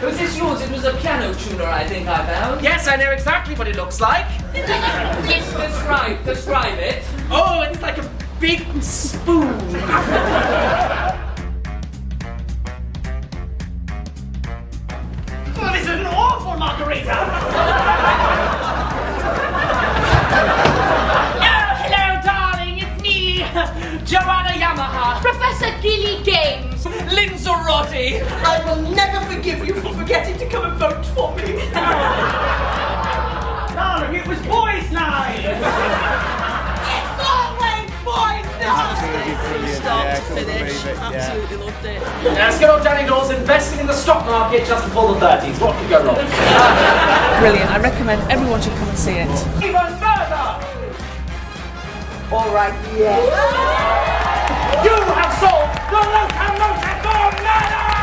Was this yours? It was a piano tuner, I think I found. Yes, I know exactly what it looks like. Describe it. Oh, it's like a big spoon. Well, this is an awful margarita. Oh, hello, darling. It's me, Joanna Yamaha. Professor Gilly Games. Linzerotti. I will never forgive you for forgetting to come and vote for me. Darling, it was boys' night. It's always boys' night. Start to finish, absolutely loved it. Let's get on Danny Dawes investing in the stock market just before the 30s. What could go wrong? Brilliant, I recommend everyone should come and see it. Even further! All right, yeah. You have solved the Locomotive murder!